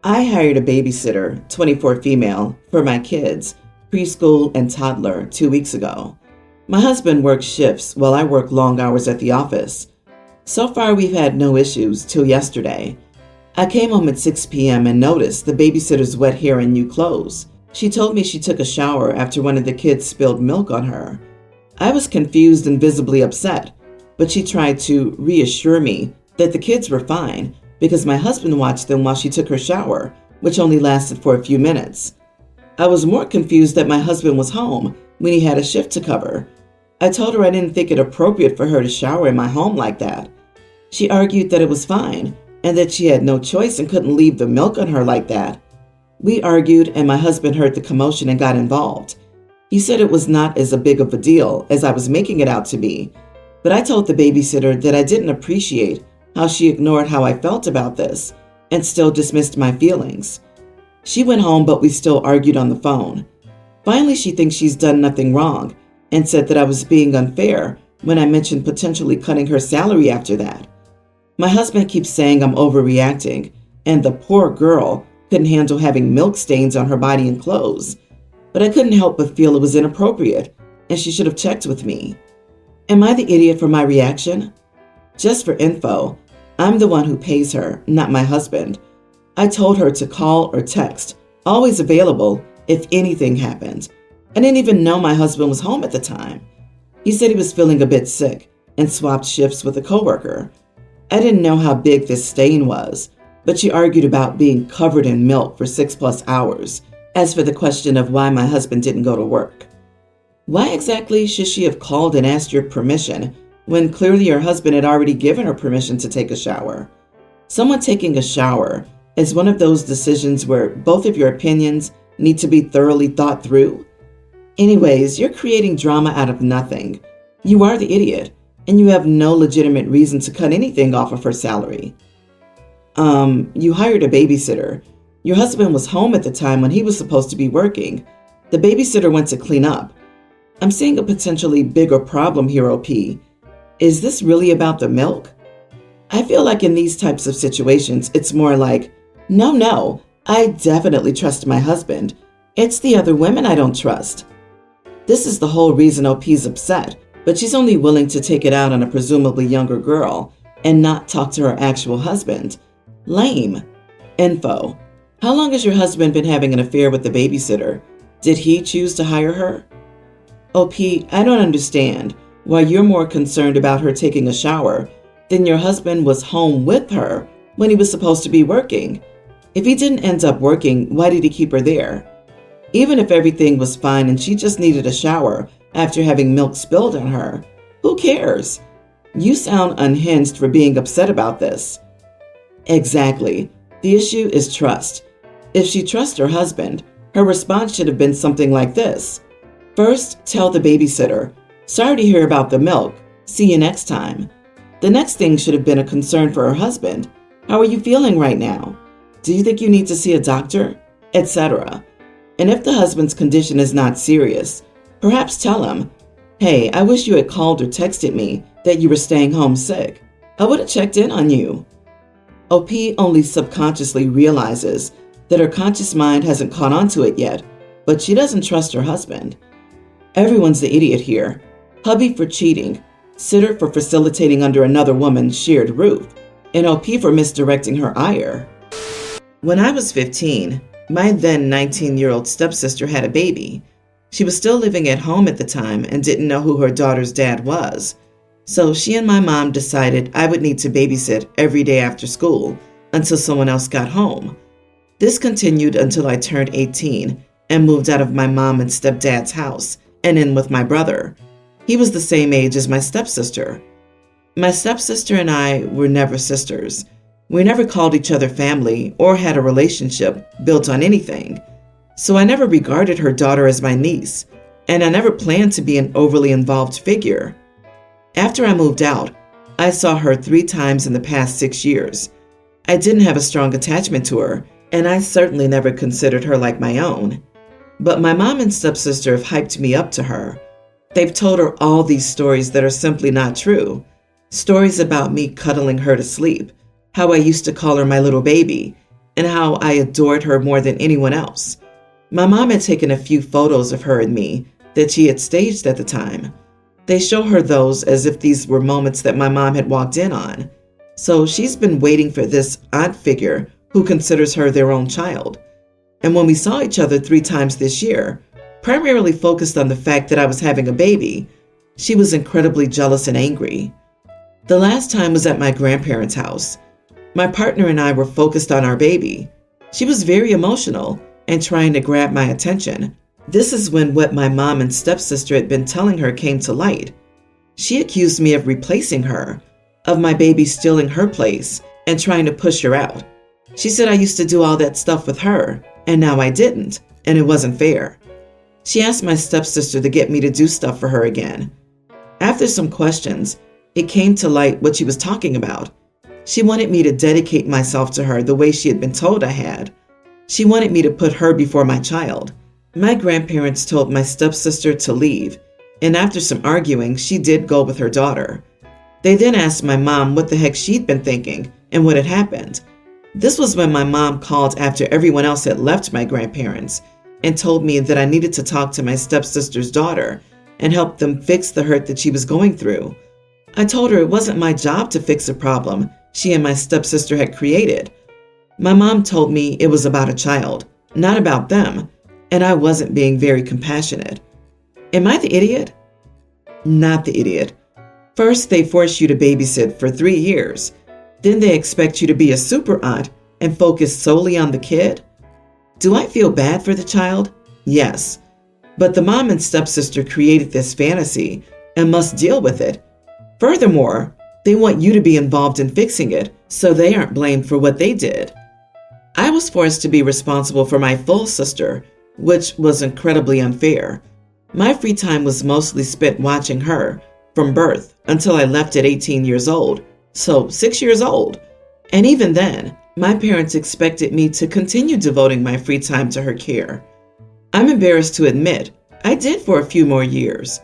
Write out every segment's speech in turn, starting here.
I hired a babysitter, 24 female, for my kids, preschool and toddler, 2 weeks ago. My husband works shifts while I work long hours at the office. So far, we've had no issues till yesterday. I came home at 6 p.m. and noticed the babysitter's wet hair and new clothes. She told me she took a shower after one of the kids spilled milk on her. I was confused and visibly upset, but she tried to reassure me that the kids were fine because my husband watched them while she took her shower, which only lasted for a few minutes. I was more confused that my husband was home when he had a shift to cover. I told her I didn't think it appropriate for her to shower in my home like that. She argued that it was fine and that she had no choice and couldn't leave the milk on her like that. We argued and my husband heard the commotion and got involved. He said it was not as big of a deal as I was making it out to be, but I told the babysitter that I didn't appreciate how she ignored how I felt about this and still dismissed my feelings. She went home, but we still argued on the phone. Finally, she thinks she's done nothing wrong and said that I was being unfair when I mentioned potentially cutting her salary after that. My husband keeps saying I'm overreacting and the poor girl couldn't handle having milk stains on her body and clothes, but I couldn't help but feel it was inappropriate and she should have checked with me. Am I the idiot for my reaction? Just for info, I'm the one who pays her, not my husband. I told her to call or text, always available if anything happened. I didn't even know my husband was home at the time. He said he was feeling a bit sick and swapped shifts with a coworker. I didn't know how big this stain was, but she argued about being covered in milk for 6+ hours. As for the question of why my husband didn't go to work, why exactly should she have called and asked your permission when clearly her husband had already given her permission to take a shower? Someone taking a shower is one of those decisions where both of your opinions need to be thoroughly thought through. Anyways, you're creating drama out of nothing. You are the idiot, and you have no legitimate reason to cut anything off of her salary. You hired a babysitter. Your husband was home at the time when he was supposed to be working. The babysitter went to clean up. I'm seeing a potentially bigger problem here, OP. Is this really about the milk? I feel like in these types of situations, it's more like, no, I definitely trust my husband. It's the other women I don't trust. This is the whole reason OP's upset, but she's only willing to take it out on a presumably younger girl and not talk to her actual husband. Lame. Info. How long has your husband been having an affair with the babysitter? Did he choose to hire her? OP, I don't understand why you're more concerned about her taking a shower than your husband was home with her when he was supposed to be working. If he didn't end up working, why did he keep her there? Even if everything was fine and she just needed a shower after having milk spilled on her, who cares? You sound unhinged for being upset about this. Exactly. The issue is trust. If she trusts her husband, her response should have been something like this. First, tell the babysitter, sorry to hear about the milk. See you next time. The next thing should have been a concern for her husband. How are you feeling right now? Do you think you need to see a doctor? Etc. And if the husband's condition is not serious, perhaps tell him, hey, I wish you had called or texted me that you were staying home sick. I would have checked in on you. OP only subconsciously realizes that her conscious mind hasn't caught on to it yet, but she doesn't trust her husband. Everyone's the idiot here. Hubby for cheating, sitter for facilitating under another woman's shared roof, and OP for misdirecting her ire. When I was 15, my then 19-year-old stepsister had a baby. She was still living at home at the time and didn't know who her daughter's dad was. So she and my mom decided I would need to babysit every day after school until someone else got home. This continued until I turned 18 and moved out of my mom and stepdad's house and in with my brother. He was the same age as my stepsister. My stepsister and I were never sisters. We never called each other family or had a relationship built on anything. So I never regarded her daughter as my niece, and I never planned to be an overly involved figure. After I moved out, I saw her 3 times in the past 6 years. I didn't have a strong attachment to her, and I certainly never considered her like my own. But my mom and stepsister have hyped me up to her. They've told her all these stories that are simply not true. Stories about me cuddling her to sleep, how I used to call her my little baby, and how I adored her more than anyone else. My mom had taken a few photos of her and me that she had staged at the time. They show her those as if these were moments that my mom had walked in on. So she's been waiting for this aunt figure who considers her their own child. And when we saw each other 3 times this year, primarily focused on the fact that I was having a baby, she was incredibly jealous and angry. The last time was at my grandparents' house. My partner and I were focused on our baby. She was very emotional and trying to grab my attention. This is when what my mom and stepsister had been telling her came to light. She accused me of replacing her, of my baby stealing her place and trying to push her out. She said I used to do all that stuff with her, and now I didn't, and it wasn't fair. She asked my stepsister to get me to do stuff for her again. After some questions, it came to light what she was talking about. She wanted me to dedicate myself to her the way she had been told I had. She wanted me to put her before my child. My grandparents told my stepsister to leave, and after some arguing, she did go with her daughter. They then asked my mom what the heck she'd been thinking and what had happened. This was when my mom called after everyone else had left my grandparents and told me that I needed to talk to my stepsister's daughter and help them fix the hurt that she was going through. I told her it wasn't my job to fix a problem she and my stepsister had created. My mom told me it was about a child, not about them, and I wasn't being very compassionate. Am I the idiot? Not the idiot. First, they force you to babysit for 3 years. Then they expect you to be a super aunt and focus solely on the kid? Do I feel bad for the child? Yes. But the mom and stepsister created this fantasy and must deal with it. Furthermore, they want you to be involved in fixing it so they aren't blamed for what they did. I was forced to be responsible for my full sister, which was incredibly unfair. My free time was mostly spent watching her from birth until I left at 18 years old, so 6 years old. And even then, my parents expected me to continue devoting my free time to her care. I'm embarrassed to admit, I did for a few more years.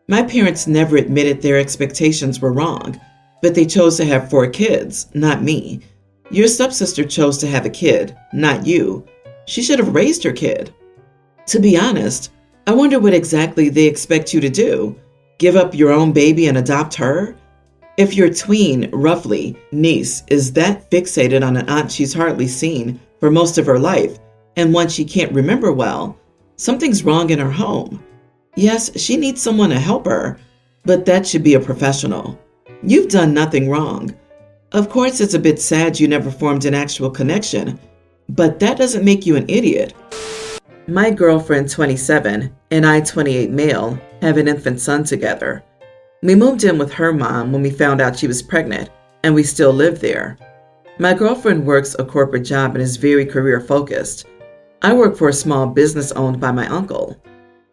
My parents never admitted their expectations were wrong, but they chose to have 4 kids, not me. Your stepsister chose to have a kid, not you. She should have raised her kid. To be honest, I wonder what exactly they expect you to do. Give up your own baby and adopt her? If your tween, roughly, niece is that fixated on an aunt she's hardly seen for most of her life and one she can't remember well, something's wrong in her home. Yes, she needs someone to help her, but that should be a professional. You've done nothing wrong. Of course, it's a bit sad you never formed an actual connection, but that doesn't make you an idiot. My girlfriend, 27, and I, 28 male, have an infant son together. We moved in with her mom when we found out she was pregnant, and we still live there. My girlfriend works a corporate job and is very career-focused. I work for a small business owned by my uncle.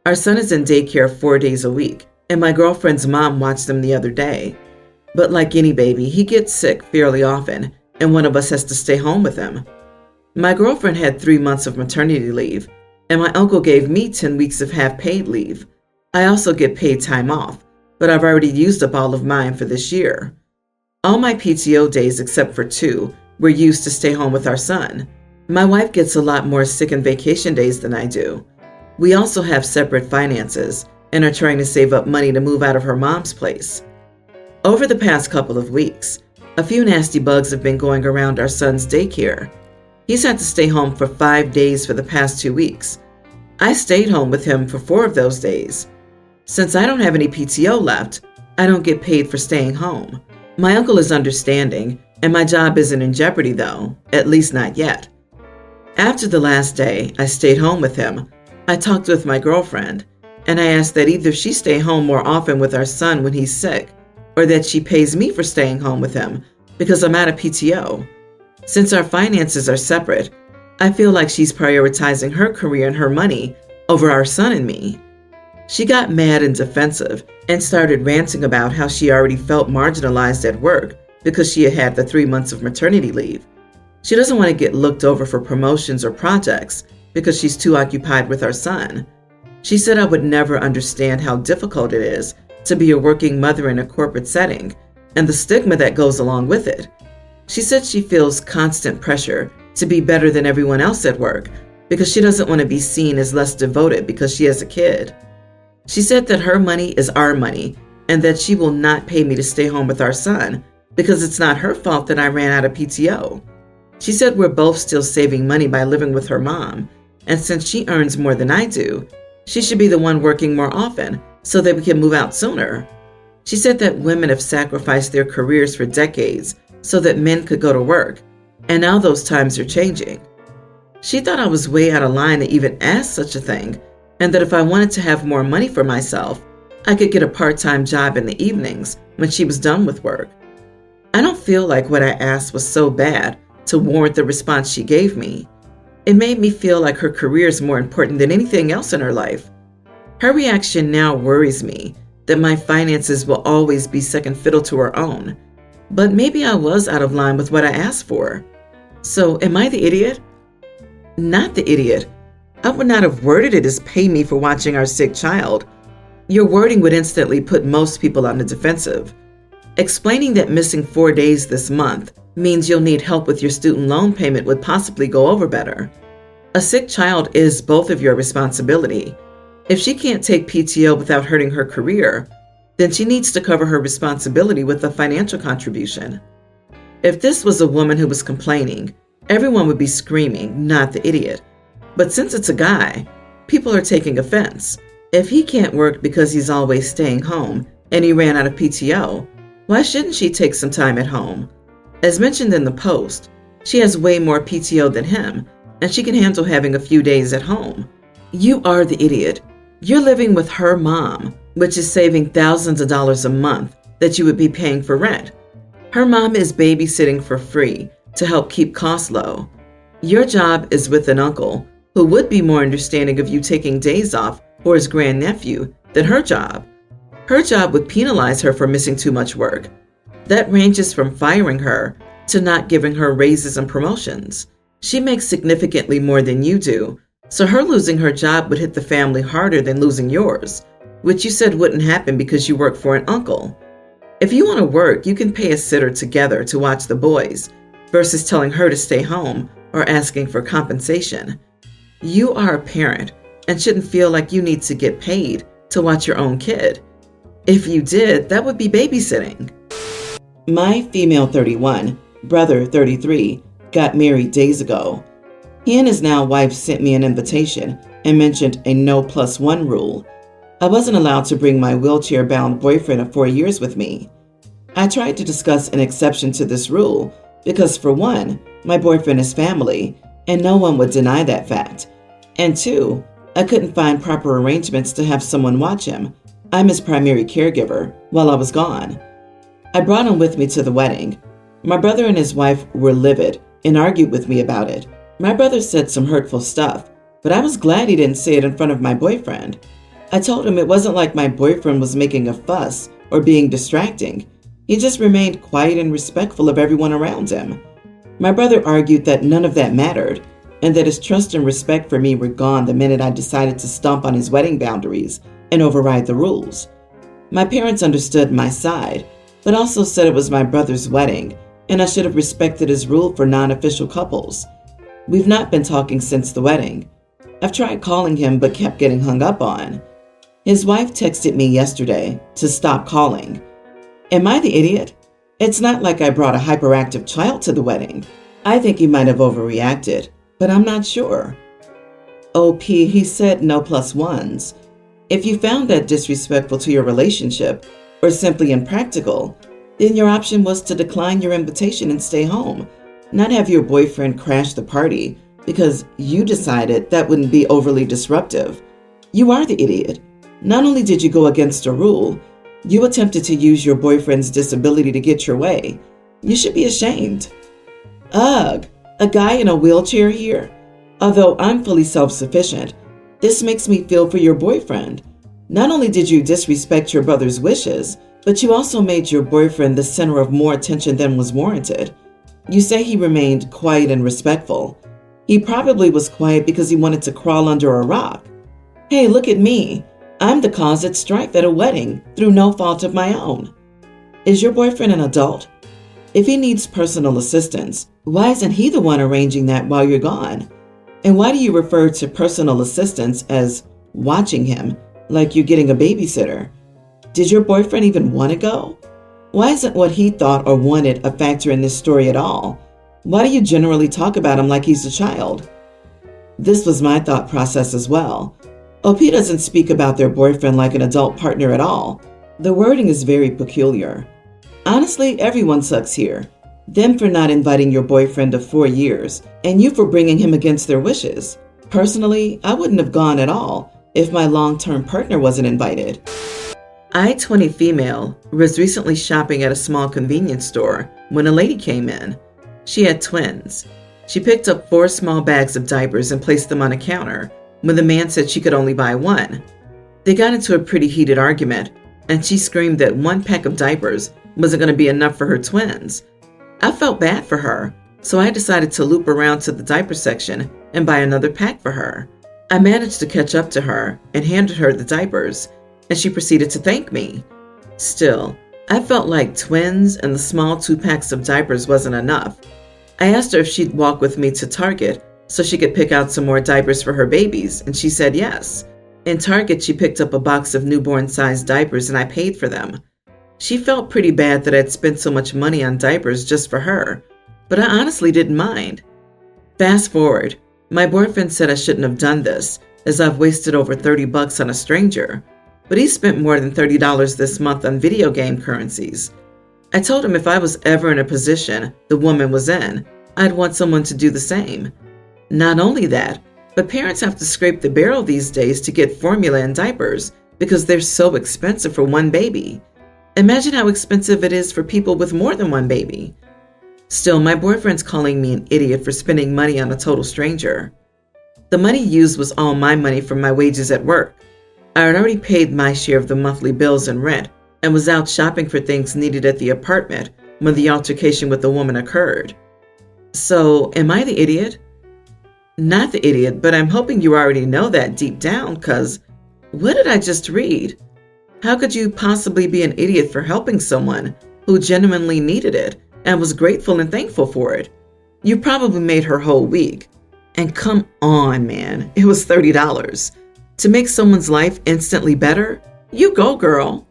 Our son is in daycare 4 days a week, and my girlfriend's mom watched them the other day. But like any baby, he gets sick fairly often, and one of us has to stay home with him. My girlfriend had 3 months of maternity leave, and my uncle gave me 10 weeks of half-paid leave. I also get paid time off, but I've already used up all of mine for this year. All my PTO days except for 2 were used to stay home with our son. My wife gets a lot more sick and vacation days than I do. We also have separate finances and are trying to save up money to move out of her mom's place. Over the past couple of weeks, a few nasty bugs have been going around our son's daycare. He's had to stay home for 5 days for the past 2 weeks. I stayed home with him for 4 of those days. Since I don't have any PTO left, I don't get paid for staying home. My uncle is understanding, and my job isn't in jeopardy though, at least not yet. After the last day I stayed home with him, I talked with my girlfriend, and I asked that either she stay home more often with our son when he's sick, or that she pays me for staying home with him because I'm out of PTO. Since our finances are separate, I feel like she's prioritizing her career and her money over our son and me. She got mad and defensive and started ranting about how she already felt marginalized at work because she had had the 3 months of maternity leave. She doesn't want to get looked over for promotions or projects because she's too occupied with our son. She said I would never understand how difficult it is to be a working mother in a corporate setting and the stigma that goes along with it. She said she feels constant pressure to be better than everyone else at work because she doesn't want to be seen as less devoted because she has a kid. She said that her money is our money and that she will not pay me to stay home with our son because it's not her fault that I ran out of PTO. She said we're both still saving money by living with her mom, and since she earns more than I do, she should be the one working more often so that we can move out sooner. She said that women have sacrificed their careers for decades so that men could go to work, and now those times are changing. She thought I was way out of line to even ask such a thing, and that if I wanted to have more money for myself, I could get a part-time job in the evenings when she was done with work. I don't feel like what I asked was so bad to warrant the response she gave me. It made me feel like her career is more important than anything else in her life. Her reaction now worries me that my finances will always be second fiddle to her own. But maybe I was out of line with what I asked for. So am I the idiot? Not the idiot. I would not have worded it as pay me for watching our sick child. Your wording would instantly put most people on the defensive. Explaining that missing 4 days this month means you'll need help with your student loan payment would possibly go over better. A sick child is both of your responsibility. If she can't take PTO without hurting her career, then she needs to cover her responsibility with a financial contribution. If this was a woman who was complaining, everyone would be screaming, not the idiot. But since it's a guy, people are taking offense. If he can't work because he's always staying home and he ran out of PTO, why shouldn't she take some time at home? As mentioned in the post, she has way more PTO than him, and she can handle having a few days at home. You are the idiot. You're living with her mom, which is saving thousands of dollars a month that you would be paying for rent. Her mom is babysitting for free to help keep costs low. Your job is with an uncle who would be more understanding of you taking days off for his grandnephew than her job. Her job would penalize her for missing too much work. That ranges from firing her to not giving her raises and promotions. She makes significantly more than you do, so her losing her job would hit the family harder than losing yours, which you said wouldn't happen because you work for an uncle. If you want to work, you can pay a sitter together to watch the boys versus telling her to stay home or asking for compensation. You are a parent and shouldn't feel like you need to get paid to watch your own kid. If you did, that would be babysitting. My female 31, brother 33, got married days ago. He and his now wife sent me an invitation and mentioned a no +1 rule. I wasn't allowed to bring my wheelchair-bound boyfriend of 4 years with me. I tried to discuss an exception to this rule because, for one, my boyfriend is family, and no one would deny that fact. And two, I couldn't find proper arrangements to have someone watch him. I'm his primary caregiver while I was gone. I brought him with me to the wedding. My brother and his wife were livid and argued with me about it. My brother said some hurtful stuff, but I was glad he didn't say it in front of my boyfriend. I told him it wasn't like my boyfriend was making a fuss or being distracting. He just remained quiet and respectful of everyone around him. My brother argued that none of that mattered and that his trust and respect for me were gone the minute I decided to stomp on his wedding boundaries and override the rules. My parents understood my side, but also said it was my brother's wedding and I should have respected his rule for non-official couples. We've not been talking since the wedding. I've tried calling him but kept getting hung up on. His wife texted me yesterday to stop calling. Am I the idiot? It's not like I brought a hyperactive child to the wedding. I think he might have overreacted, but I'm not sure. OP, he said no +1s. If you found that disrespectful to your relationship or simply impractical, then your option was to decline your invitation and stay home, not have your boyfriend crash the party because you decided that wouldn't be overly disruptive. You are the idiot. Not only did you go against a rule, you attempted to use your boyfriend's disability to get your way. You should be ashamed. Ugh, a guy in a wheelchair here? Although I'm fully self-sufficient, this makes me feel for your boyfriend. Not only did you disrespect your brother's wishes, but you also made your boyfriend the center of more attention than was warranted. You say he remained quiet and respectful. He probably was quiet because he wanted to crawl under a rock. Hey, look at me. I'm the cause at strife at a wedding through no fault of my own. Is your boyfriend an adult? If he needs personal assistance, why isn't he the one arranging that while you're gone? And why do you refer to personal assistance as watching him, like you're getting a babysitter? Did your boyfriend even want to go? Why isn't what he thought or wanted a factor in this story at all? Why do you generally talk about him like he's a child? This was my thought process as well. OP doesn't speak about their boyfriend like an adult partner at all. The wording is very peculiar. Honestly, everyone sucks here. Them for not inviting your boyfriend of 4 years, and you for bringing him against their wishes. Personally, I wouldn't have gone at all if my long-term partner wasn't invited. I, 20 female, was recently shopping at a small convenience store when a lady came in. She had twins. She picked up 4 small bags of diapers and placed them on a counter when the man said she could only buy 1. They got into a pretty heated argument, and she screamed that 1 pack of diapers wasn't going to be enough for her twins. I felt bad for her, so I decided to loop around to the diaper section and buy another pack for her. I managed to catch up to her and handed her the diapers, and she proceeded to thank me. Still, I felt like twins and the small 2 packs of diapers wasn't enough. I asked her if she'd walk with me to Target so she could pick out some more diapers for her babies, and she said yes. In Target, she picked up a box of newborn-sized diapers, and I paid for them. She felt pretty bad that I'd spent so much money on diapers just for her, but I honestly didn't mind. Fast forward, my boyfriend said I shouldn't have done this, as I've wasted over $30 on a stranger, but he spent more than $30 this month on video game currencies. I told him if I was ever in a position the woman was in, I'd want someone to do the same. Not only that, but parents have to scrape the barrel these days to get formula and diapers because they're so expensive for 1 baby. Imagine how expensive it is for people with more than 1 baby. Still, my boyfriend's calling me an idiot for spending money on a total stranger. The money used was all my money from my wages at work. I had already paid my share of the monthly bills and rent and was out shopping for things needed at the apartment when the altercation with the woman occurred. So, am I the idiot? Not the idiot, but I'm hoping you already know that deep down, cause what did I just read? How could you possibly be an idiot for helping someone who genuinely needed it and was grateful and thankful for it? You probably made her whole week. And come on, man, it was $30. To make someone's life instantly better? You go, girl.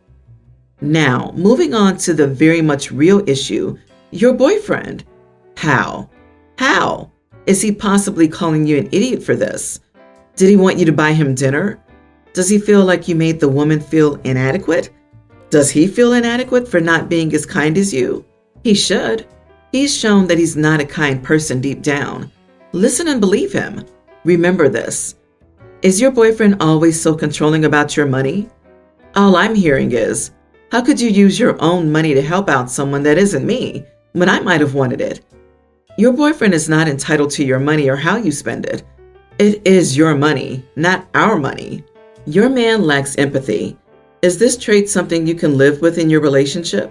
Now, moving on to the very much real issue, your boyfriend. How? How? Is he possibly calling you an idiot for this? Did he want you to buy him dinner? Does he feel like you made the woman feel inadequate? Does he feel inadequate for not being as kind as you? He should. He's shown that he's not a kind person deep down. Listen and believe him. Remember this. Is your boyfriend always so controlling about your money? All I'm hearing is, how could you use your own money to help out someone that isn't me when I might have wanted it? Your boyfriend is not entitled to your money or how you spend it. It is your money, not our money. Your man lacks empathy. Is this trait something you can live with in your relationship?